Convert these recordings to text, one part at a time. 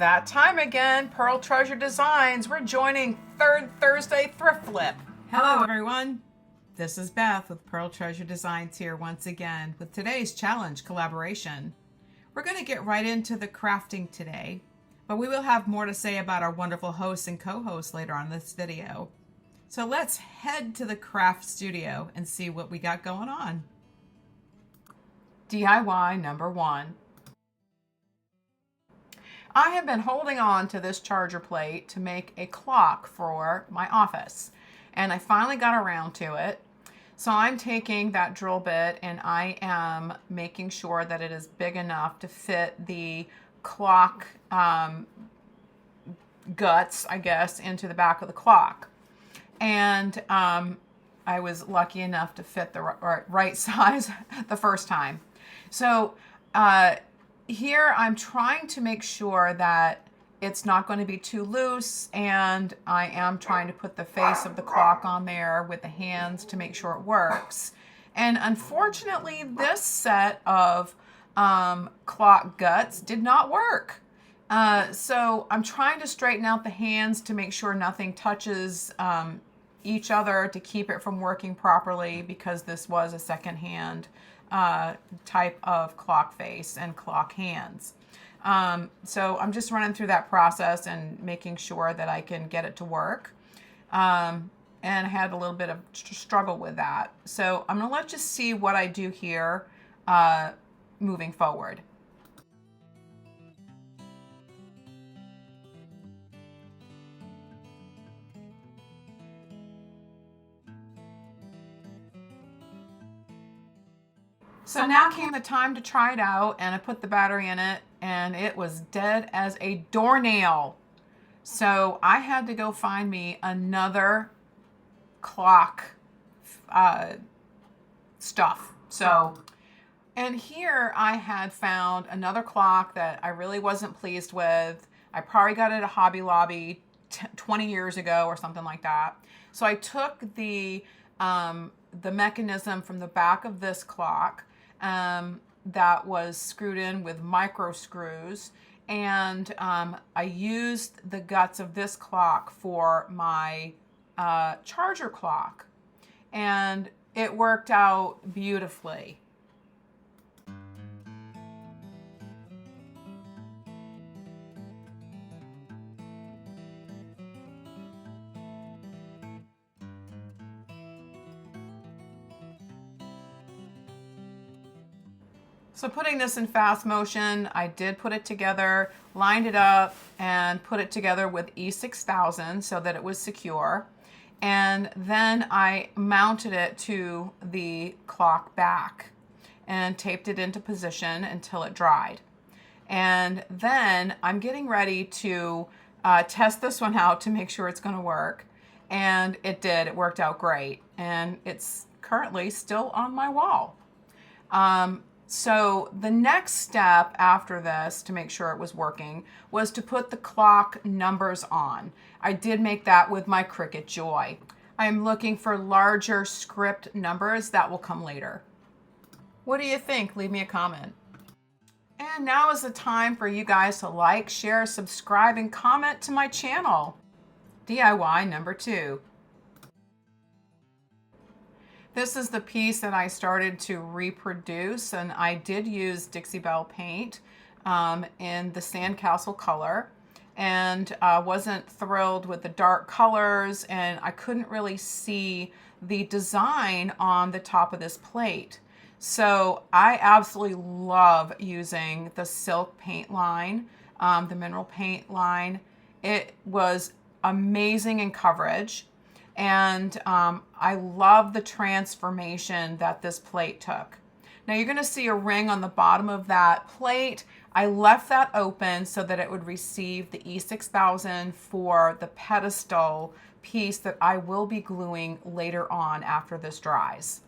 that time again. Pearl Treasure Designs. We're joining Third Thursday Thrift Flip. Hello everyone. This is Beth with Pearl Treasure Designs here once again with today's challenge collaboration. We're going to get right into the crafting today, but we will have more to say about our wonderful hosts and co-hosts later on this video. So let's head to the craft studio and see what we got going on. DIY number 1. I have been holding on to this charger plate to make a clock for my office, and I finally got around to it. So I'm taking that drill bit and I am making sure that it is big enough to fit the clock guts, I guess, into the back of the clock. And I was lucky enough to fit the right size the first time. So here I'm trying to make sure that it's not going to be too loose, and I am trying to put the face of the clock on there with the hands to make sure it works. And unfortunately, this set of clock guts did not work. So I'm trying to straighten out the hands to make sure nothing touches each other to keep it from working properly, because this was a second-hand type of clock face and clock hands. So I'm just running through that process and making sure that I can get it to work. And I had a little bit of struggle with that. So I'm gonna let you see what I do here moving forward. So now came the time to try it out, and I put the battery in it, and it was dead as a doornail. So I had to go find me another clock stuff. And here I had found another clock that I really wasn't pleased with. I probably got it at Hobby Lobby 20 years ago or something like that. So I took the mechanism from the back of this clock that was screwed in with micro screws, and I used the guts of this clock for my charger clock, and it worked out beautifully. So putting this in fast motion, I did put it together, lined it up, and put it together with E6000 so that it was secure. And then I mounted it to the clock back and taped it into position until it dried. And then I'm getting ready to test this one out to make sure it's going to work. And it did. It worked out great. And it's currently still on my wall. So the next step after this, to make sure it was working, was to put the clock numbers on. I did make that with my Cricut Joy. I'm looking for larger script numbers. That will come later. What do you think? Leave me a comment. And now is the time for you guys to like, share, subscribe, and comment to my channel. DIY number 2. This is the piece that I started to reproduce, and I did use Dixie Belle paint in the Sandcastle color, and wasn't thrilled with the dark colors, and I couldn't really see the design on the top of this plate. So I absolutely love using the silk paint line, the mineral paint line. It was amazing in coverage. And I love the transformation that this plate took. Now you're going to see a ring on the bottom of that plate. I left that open so that it would receive the E6000 for the pedestal piece that I will be gluing later on after this dries.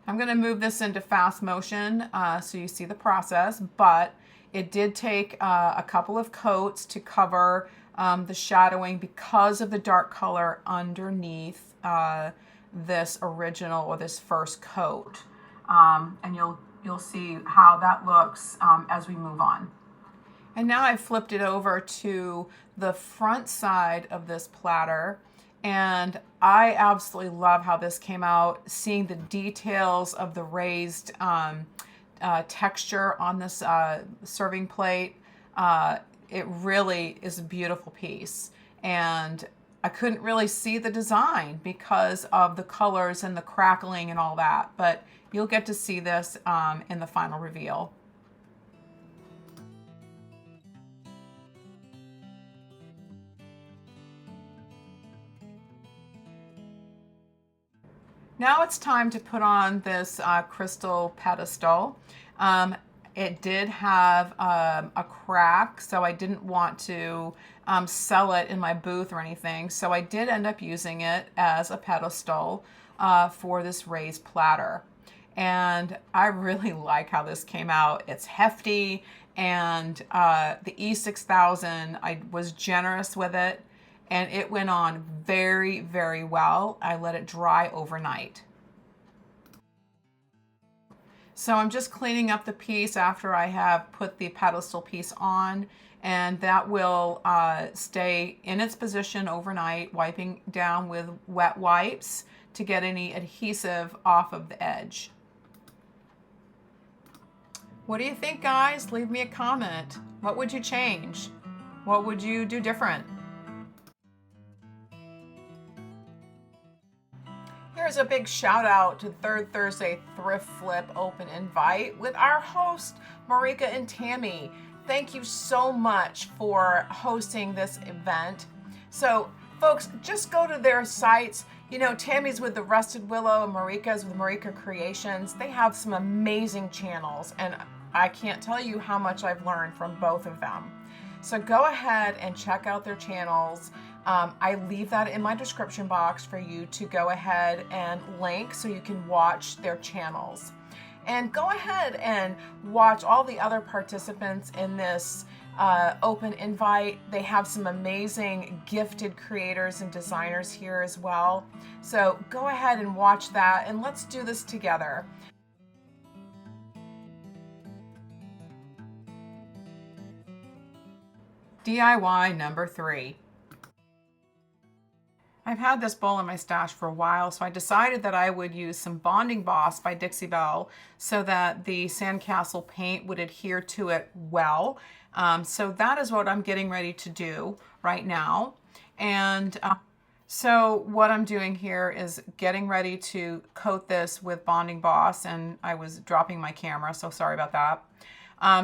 I'm going to move this into fast motion so you see the process, but it did take a couple of coats to cover the shadowing because of the dark color underneath this original or this first coat. And you'll see how that looks as we move on. And now I've flipped it over to the front side of this platter, and I absolutely love how this came out, seeing the details of the raised texture on this serving plate. It really is a beautiful piece, and I couldn't really see the design because of the colors and the crackling and all that, but you'll get to see this in the final reveal. Now it's time to put on this crystal pedestal. It did have a crack, so I didn't want to sell it in my booth or anything. So I did end up using it as a pedestal for this raised platter. And I really like how this came out. It's hefty, and the E6000, I was generous with it, and it went on very, very well. I let it dry overnight. So I'm just cleaning up the piece after I have put the pedestal piece on, and that will stay in its position overnight, wiping down with wet wipes to get any adhesive off of the edge. What do you think, guys? Leave me a comment. What would you change? What would you do different? Here's a big shout out to Third Thursday Thrift Flip Open Invite with our host, Marika and Tammy. Thank you so much for hosting this event. So folks, just go to their sites. You know, Tammy's with TheRustedWillow and Marika's with Marika Creations. They have some amazing channels, and I can't tell you how much I've learned from both of them. So go ahead and check out their channels. I leave that in my description box for you to go ahead and link so you can watch their channels. And go ahead and watch all the other participants in this open invite. They have some amazing gifted creators and designers here as well. So go ahead and watch that, and let's do this together. DIY number 3. I've had this bowl in my stash for a while, so I decided that I would use some Bonding Boss by Dixie Belle so that the Sandcastle paint would adhere to it well. So that is what I'm getting ready to do right now. And so what I'm doing here is getting ready to coat this with Bonding Boss, and I was dropping my camera, so sorry about that.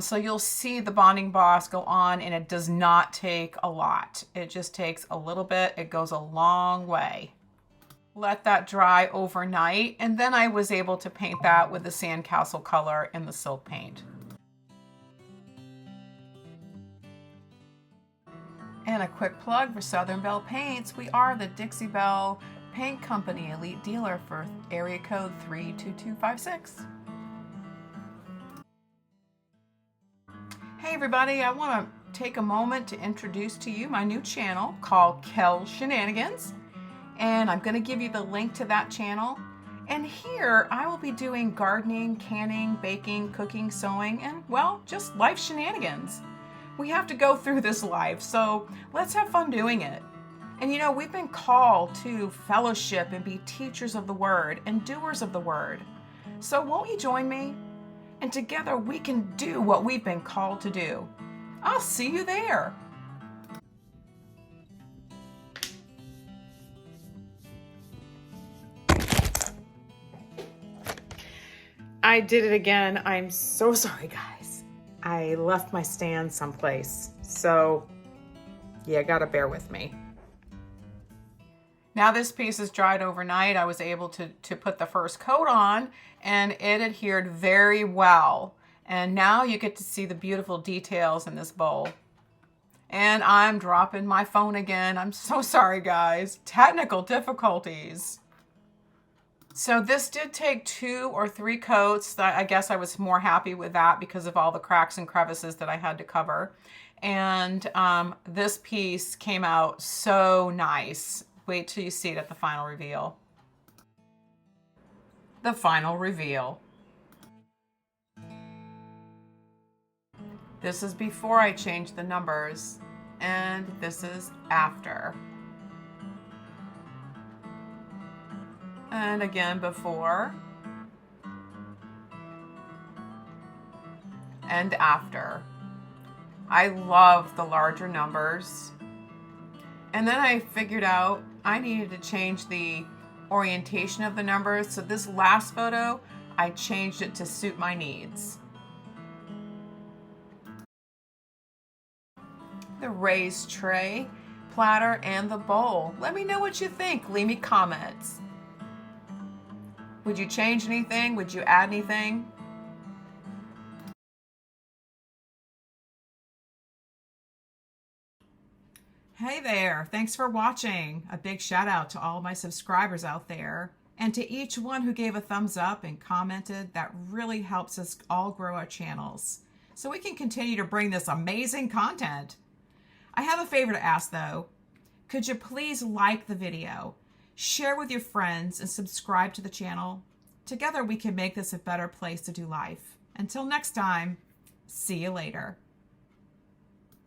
So you'll see the Bonding Boss go on, and it does not take a lot. It just takes a little bit. It goes a long way. Let that dry overnight, and then I was able to paint that with the Sandcastle color and the silk paint. And a quick plug for Southern Belle Paints. We are the Dixie Belle Paint Company Elite Dealer for area code 32256. Hey everybody, I want to take a moment to introduce to you my new channel called Kells-Shenanigans, and I'm going to give you the link to that channel. And here I will be doing gardening, canning, baking, cooking, sewing, and well, just life shenanigans. We have to go through this life, so let's have fun doing it. And you know, we've been called to fellowship and be teachers of the word and doers of the word. So won't you join me? And together we can do what we've been called to do. I'll see you there. I did it again. I'm so sorry, guys. I left my stand someplace. So, yeah, gotta bear with me. Now this piece is dried overnight. I was able to put the first coat on, and it adhered very well. And now you get to see the beautiful details in this bowl. And I'm dropping my phone again. I'm so sorry, guys. Technical difficulties. So this did take 2 or 3 coats. I guess I was more happy with that because of all the cracks and crevices that I had to cover. And this piece came out so nice. Wait till you see it at the final reveal. The final reveal. This is before I changed the numbers, and this is after. And again before and after. I love the larger numbers. And then I figured out I needed to change the orientation of the numbers. So this last photo, I changed it to suit my needs. The raised tray, platter, and the bowl. Let me know what you think. Leave me comments. Would you change anything? Would you add anything? Hey there, thanks for watching. A big shout out to all my subscribers out there, and to each one who gave a thumbs up and commented. That really helps us all grow our channels so we can continue to bring this amazing content. I have a favor to ask though. Could you please like the video, share with your friends, and subscribe to the channel? Together we can make this a better place to do life. Until next time, see you later.